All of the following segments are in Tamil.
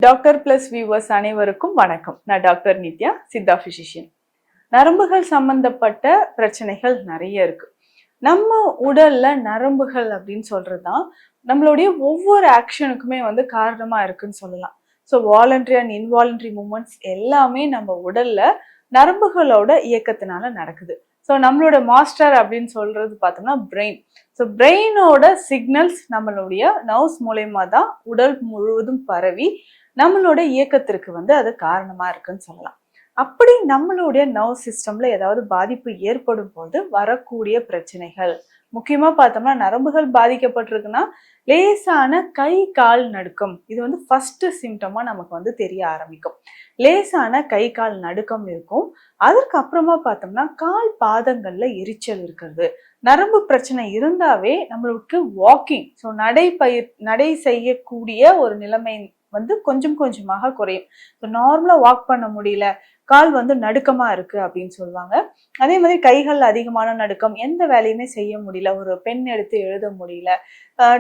டாக்டர் பிளஸ் வியூவர்ஸ் அனைவருக்கும் வணக்கம். நான் டாக்டர் நித்யா, சித்தா பிசிஷியன். நரம்புகள் சம்பந்தப்பட்ட பிரச்சனைகள் நிறைய இருக்கு. நம்ம உடல்ல நரம்புகள் அப்படின்னு சொல்றதுதான் நம்மளுடைய ஒவ்வொரு ஆக்ஷனுக்குமே காரணமா இருக்குன்னு சொல்லலாம். So voluntary and involuntary moments எல்லாமே நம்ம உடல்ல நரம்புகளோட இயக்கத்தினால நடக்குது. ஸோ நம்மளோட மாஸ்டர் அப்படின்னு சொல்றது பார்த்தோம்னா பிரெயின். ஸோ பிரெயினோட சிக்னல்ஸ் நம்மளுடைய நர்வ்ஸ் மூலயமா தான் உடல் முழுவதும் பரவி நம்மளோட இயக்கத்திற்கு அது காரணமா இருக்குன்னு சொல்லலாம். அப்படி நம்மளுடைய நர்வ் சிஸ்டம்ல ஏதாவது பாதிப்பு ஏற்படும் போது வரக்கூடிய பிரச்சனைகள், முக்கியமா பார்த்தோம்னா நரம்புகள் பாதிக்கப்பட்டிருக்குன்னா லேசான கை கால் நடுக்கம், இது ஃபர்ஸ்ட் சிம்டமா நமக்கு தெரிய ஆரம்பிக்கும். லேசான கை கால் நடுக்கம் இருக்கும். அதற்கு அப்புறமா பார்த்தோம்னா கால் பாதங்கள்ல எரிச்சல் இருக்கிறது. நரம்பு பிரச்சனை இருந்தாவே நம்மளுக்கு வாக்கிங், ஸோ நடை செய்யக்கூடிய ஒரு நிலைமை கொஞ்சம் கொஞ்சமாக குறையும். ஸோ நார்மலா வாக் பண்ண முடியல, கால் நடுக்கமா இருக்கு அப்படின்னு சொல்லுவாங்க. அதே மாதிரி கைகள் அதிகமான நடுக்கம், எந்த வேலையுமே செய்ய முடியல, ஒரு பென் எடுத்து எழுத முடியல,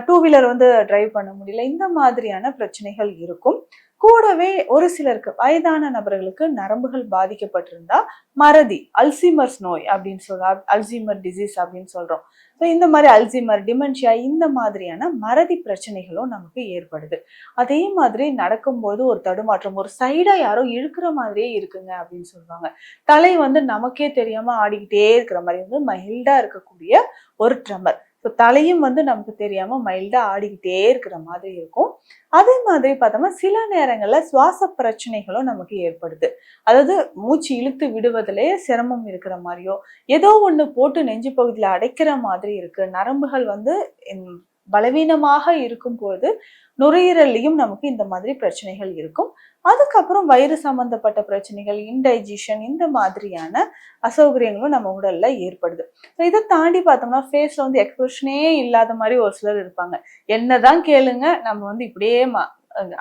டூ வீலர் டிரைவ் பண்ண முடியல, இந்த மாதிரியான பிரச்சனைகள் இருக்கும். கூடவே ஒரு சிலருக்கு வயதான நபர்களுக்கு நரம்புகள் பாதிக்கப்பட்டிருந்தா மறதி, அல்சீமர்ஸ் நோய் அப்படின்னு சொல்றோம், அல்சீமர் டிசீஸ் அப்படின்னு சொல்றோம். ஸோ இந்த மாதிரி அல்சீமர், டிமென்ஷியா, இந்த மாதிரியான மறதி பிரச்சனைகளும் நமக்கு ஏற்படுது. அதே மாதிரி நடக்கும்போது ஒரு தடுமாற்றம், ஒரு சைடா யாரோ இழுக்கிற மாதிரியே இருக்குங்க அப்படின்னு சொல்லுவாங்க. தலை நமக்கே தெரியாம ஆடிக்கிட்டே இருக்கிற மாதிரி மைல்டா இருக்கக்கூடிய ஒரு ட்ரெமர். ஸோ தலையும் நமக்கு தெரியாம மைல்டா ஆடிக்கிட்டே இருக்கிற மாதிரி இருக்கும். அதே மாதிரி பார்த்தோம்னா சில நேரங்கள்ல சுவாச பிரச்சனைகளும் நமக்கு ஏற்படுது. அதாவது மூச்சு இழுத்து விடுவதிலே சிரமம் இருக்கிற மாதிரியோ, ஏதோ ஒண்ணு போட்டு நெஞ்சு பகுதியில அடைக்கிற மாதிரி இருக்கு. நரம்புகள் பலவீனமாக இருக்கும் போது நுரையீரல்லையும் நமக்கு இந்த மாதிரி பிரச்சனைகள் இருக்கும். அதுக்கப்புறம் வயிறு சம்பந்தப்பட்ட பிரச்சனைகள், இன்டைஜஷன், இந்த மாதிரியான அசௌகரியங்களும் நம்ம உடல்ல ஏற்படுது. இதை தாண்டி பார்த்தோம்னா ஃபேஸ்ல எக்ஸ்பிரஷனே இல்லாத மாதிரி ஒரு சிலர் இருப்பாங்க. என்னதான் கேளுங்க, நம்ம இப்படியே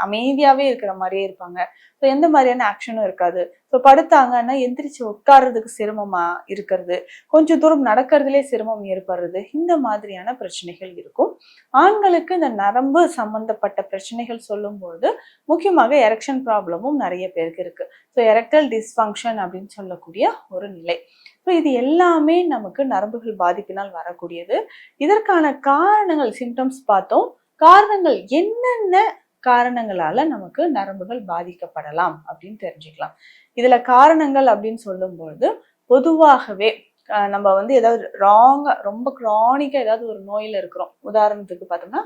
அமைதியாவே இருக்கிற மாதிரியே இருப்பாங்க. ஸோ எந்த மாதிரியான ஆக்ஷனும் இருக்காது. ஸோ படுத்தாங்கன்னா எந்திரிச்சு உட்கார்றதுக்கு சிரமமா இருக்கிறது, கொஞ்சம் தூரம் நடக்கிறதுலே சிரமம் ஏற்படுறது, இந்த மாதிரியான பிரச்சனைகள் இருக்கும். ஆண்களுக்கு இந்த நரம்பு சம்பந்தப்பட்ட பிரச்சனைகள் சொல்லும்போது முக்கியமாக எரெக்ஷன் ப்ராப்ளமும் நிறைய பேருக்கு இருக்கு. ஸோ எரெக்டல் டிஸ்ஃபங்க்ஷன் அப்படின்னு சொல்லக்கூடிய ஒரு நிலை. ஸோ இது எல்லாமே நமக்கு நரம்புகள் பாதிப்பினால் வரக்கூடியது. இதற்கான காரணங்கள், சிம்டம்ஸ் பார்த்தோம். காரணங்கள் என்னென்ன காரணங்களால நமக்கு நரம்புகள் பாதிக்கப்படலாம் அப்படின்னு தெரிஞ்சுக்கலாம். இதுல காரணங்கள் அப்படின்னு சொல்லும்போது பொதுவாகவே நம்ம ஏதாவது ரொம்ப கிரானிக்கா ஏதாவது ஒரு நோயில இருக்கிறோம். உதாரணத்துக்கு பார்த்தோம்னா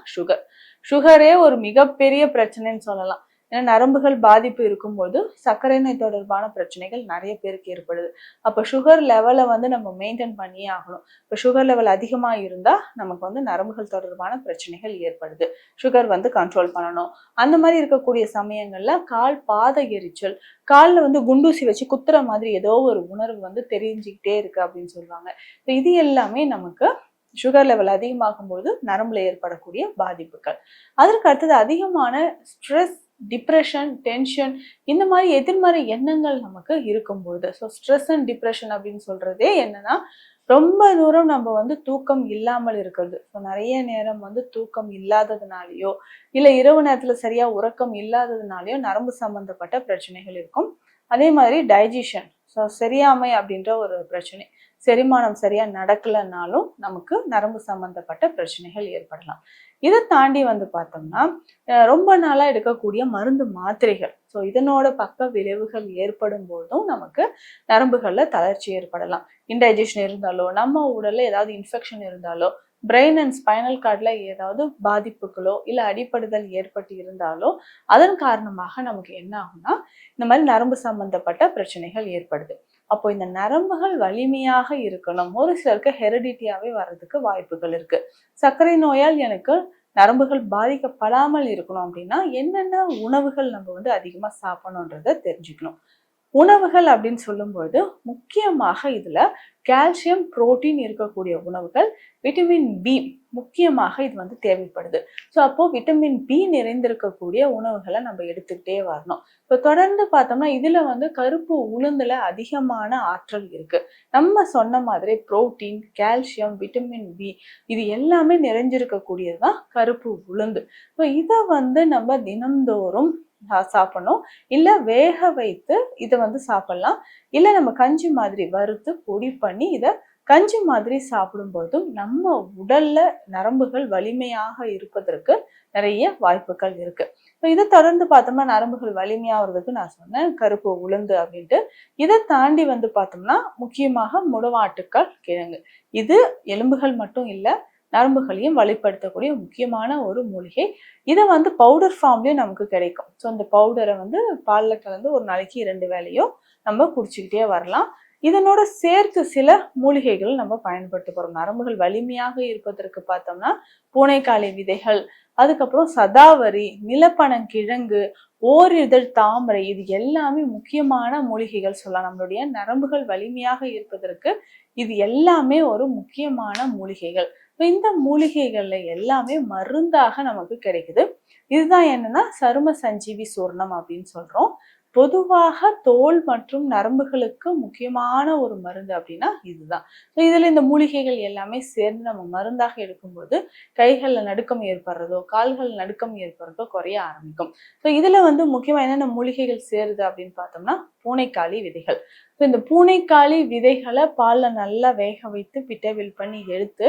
சுகரே ஒரு மிகப்பெரிய பிரச்சனைன்னு சொல்லலாம். ஏன்னா நரம்புகள் பாதிப்பு இருக்கும்போது சர்க்கரை நோய் தொடர்பான பிரச்சனைகள் நிறைய பேருக்கு ஏற்படுது. அப்ப சுகர் லெவலை நம்ம மெயின்டைன் பண்ணியே ஆகணும். இப்ப சுகர் லெவல் அதிகமா இருந்தா நமக்கு நரம்புகள் தொடர்பான பிரச்சனைகள் ஏற்படுது. சுகர் கண்ட்ரோல் பண்ணணும். அந்த மாதிரி இருக்கக்கூடிய சமயங்கள்ல கால் பாத எரிச்சல், காலில் குண்டூசி வச்சு குத்துற மாதிரி ஏதோ ஒரு உணர்வு தெரிஞ்சுக்கிட்டே இருக்கு அப்படின்னு சொல்லுவாங்க. இது எல்லாமே நமக்கு சுகர் லெவல் அதிகமாகும் போது நரம்புல ஏற்படக்கூடிய பாதிப்புகள். அதற்கு அடுத்தது அதிகமான ஸ்ட்ரெஸ், டிப்ரெஷன், டென்ஷன், இந்த மாதிரி எதிர்மறை எண்ணங்கள் நமக்கு இருக்கும்போது. ஸோ ஸ்ட்ரெஸ் அண்ட் டிப்ரெஷன் அப்படின்னு சொல்றதே என்னன்னா ரொம்ப தூரம் நம்ம தூக்கம் இல்லாமல் இருக்கிறது. ஸோ நிறைய நேரம் தூக்கம் இல்லாததுனாலயோ இல்லை இரவு நேரத்துல சரியா உறக்கம் இல்லாததுனாலயோ நரம்பு சம்பந்தப்பட்ட பிரச்சனைகள் இருக்கும். அதே மாதிரி டைஜஷன், ஸோ செரியாமை அப்படின்ற ஒரு பிரச்சனை, செரிமானம் சரியா நடக்கலைன்னாலும் நமக்கு நரம்பு சம்பந்தப்பட்ட பிரச்சனைகள் ஏற்படலாம். இதை தாண்டி பார்த்தோம்னா ரொம்ப நாளா எடுக்கக்கூடிய மருந்து மாத்திரைகள், ஸோ இதனோட பக்க விளைவுகள் ஏற்படும் போதும் நமக்கு நரம்புகள்ல தளர்ச்சி ஏற்படலாம். இன்டைஜஷன் இருந்தாலோ, நம்ம உடல்ல ஏதாவது இன்ஃபெக்ஷன் இருந்தாலோ, பிரெயின் அண்ட் ஸ்பைனல் கார்ட்ல ஏதாவது பாதிப்புகளோ இல்லை அடிபடுதல் ஏற்பட்டு இருந்தாலோ அதன் காரணமாக நமக்கு என்ன ஆகும்னா இந்த மாதிரி நரம்பு சம்பந்தப்பட்ட பிரச்சனைகள் ஏற்படுது. அப்போ இந்த நரம்புகள் வலிமையாக இருக்கணும். ஒரு சிலருக்கு ஹெரிடிட்டியாவே வர்றதுக்கு வாய்ப்புகள் இருக்கு. சர்க்கரை நோயால் எனக்கு நரம்புகள் பாதிக்கப்படாமல் இருக்கணும் அப்படின்னா என்னென்ன உணவுகள் நம்ம அதிகமா சாப்பிடணுன்றத தெரிஞ்சுக்கணும். உணவுகள் அப்படின்னு சொல்லும்போது முக்கியமாக இதுல கால்சியம், புரோட்டீன் இருக்கக்கூடிய உணவுகள், விட்டமின் பி முக்கியமாக இது வந்து தேவைப்படுது. ஸோ அப்போ விட்டமின் பி நிறைந்திருக்கக்கூடிய உணவுகளை நம்ம எடுத்துக்கிட்டே வரணும். இப்போ தொடர்ந்து பார்த்தோம்னா இதுல வந்து கருப்பு உளுந்துல அதிகமான ஆற்றல் இருக்கு. நம்ம சொன்ன மாதிரி புரோட்டீன், கால்சியம், விட்டமின் பி இது எல்லாமே நிறைஞ்சிருக்கக்கூடியதுதான் கருப்பு உளுந்து. ஸோ இதை வந்து நம்ம தினந்தோறும் சாப்பிடணும். இல்ல வேக வைத்து இதை வந்து சாப்பிடலாம். இல்ல நம்ம கஞ்சி மாதிரி வறுத்து பொடி பண்ணி இதை கஞ்சி மாதிரி சாப்பிடும் பொழுதும் நம்ம உடல்ல நரம்புகள் வலிமையாக இருப்பதற்கு நிறைய வாய்ப்புகள் இருக்கு. இப்போ இதை தொடர்ந்து பார்த்தோம்னா நரம்புகள் வலிமையாகிறதுக்கு நான் சொன்னேன் கருப்பு உளுந்து அப்படின்ட்டு. இதை தாண்டி வந்து பார்த்தோம்னா முக்கியமாக முடவாட்டுக்கால் கிழங்கு. இது எலும்புகள் மட்டும் இல்லை, நரம்புகளையும் வலுப்படுத்தக்கூடிய முக்கியமான ஒரு மூலிகை. இதை வந்து பவுடர் ஃபார்ம்லயும் நமக்கு கிடைக்கும். ஸோ அந்த பவுடரை வந்து பாலில் கலந்து ஒரு நாளைக்கு 2 வேளையோ நம்ம குடிச்சுக்கிட்டே வரலாம். இதனோட சேர்த்து சில மூலிகைகள் நம்ம பயன்படுத்த போறோம். நரம்புகள் வலிமையாக இருப்பதற்கு பார்த்தோம்னா பூனைக்காளி விதைகள், அதுக்கப்புறம் சதாவரி, நிலப்பனங்கிழங்கு, ஓரிதழ் தாமரை, இது எல்லாமே முக்கியமான மூலிகைகள் சொல்லலாம். நம்மளுடைய நரம்புகள் வலிமையாக இருப்பதற்கு இது எல்லாமே ஒரு முக்கியமான மூலிகைகள். இந்த மூலிகைகள்ல எல்லாமே மருந்தாக நமக்கு கிடைக்குது. இதுதான் என்னன்னா சரும சஞ்சீவி சூர்ணம் அப்படின்னு சொல்றோம். பொதுவாக தோல் மற்றும் நரம்புகளுக்கு முக்கியமான ஒரு மருந்து அப்படின்னா இதுதான். இதுல இந்த மூலிகைகள் எல்லாமே சேர்ந்து நம்ம மருந்தாக எடுக்கும்போது கைகள்ல நடுக்கம் ஏற்படுறதோ, கால்கள் நடுக்கம் ஏற்படுறதோ குறைய ஆரம்பிக்கும். இதுல வந்து முக்கியமா என்னென்ன மூலிகைகள் சேருது அப்படின்னு பார்த்தோம்னா பூனைக்காளி விதைகள். இந்த பூனைக்காளி விதைகளை பால்ல நல்லா வேக வைத்து பிட்டவில் பண்ணி எடுத்து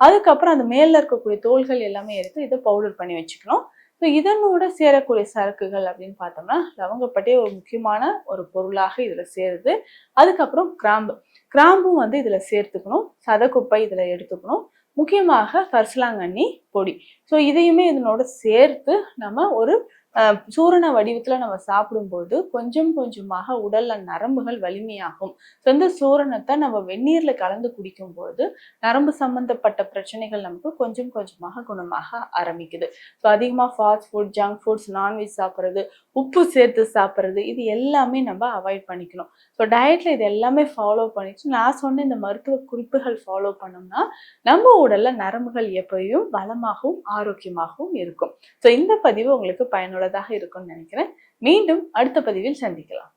அதுக்கப்புறம் அந்த மேல இருக்கக்கூடிய தோள்கள் எல்லாமே எடுத்து இதை பவுடர் பண்ணி வச்சுக்கணும். இதனோட சேரக்கூடிய சரக்குகள் அப்படின்னு பார்த்தோம்னா லவங்கப்பட்டை ஒரு முக்கியமான ஒரு பொருளாக இதுல சேருது. அதுக்கப்புறம் கிராம்பும் வந்து இதுல சேர்த்துக்கணும். சதக்குப்பை இதுல எடுத்துக்கணும். முக்கியமாக கரிசலாங்கண்ணி பொடி. இதையுமே இதனோட சேர்த்து நம்ம ஒரு சூரண வடிவத்துல நம்ம சாப்பிடும்போது கொஞ்சம் கொஞ்சமாக உடல்ல நரம்புகள் வலிமையாகும். இந்த சூரணத்தை நம்ம வெந்நீர்ல கலந்து குடிக்கும் போது நரம்பு சம்பந்தப்பட்ட பிரச்சனைகள் நமக்கு கொஞ்சம் கொஞ்சமாக குணமாக ஆரம்பிக்குது. அதிகமா fast food, junk foods, non veg சாப்பிட்றது, உப்பு சேர்த்து சாப்பிட்றது, இது எல்லாமே நம்ம அவாய்ட் பண்ணிக்கணும். டயட்ல இது எல்லாமே ஃபாலோ பண்ணிட்டு நான் சொன்ன இந்த மருத்துவ குறிப்புகள் ஃபாலோ பண்ணோம்னா நம்ம உடல்ல நரம்புகள் எப்பயும் வளமாகவும் ஆரோக்கியமாகவும் இருக்கும். இந்த பதிவு உங்களுக்கு பயனுள்ளதாக இருக்கும்னு நினைக்கிறேன். மீண்டும் அடுத்த பதிவில் சந்திக்கலாம்.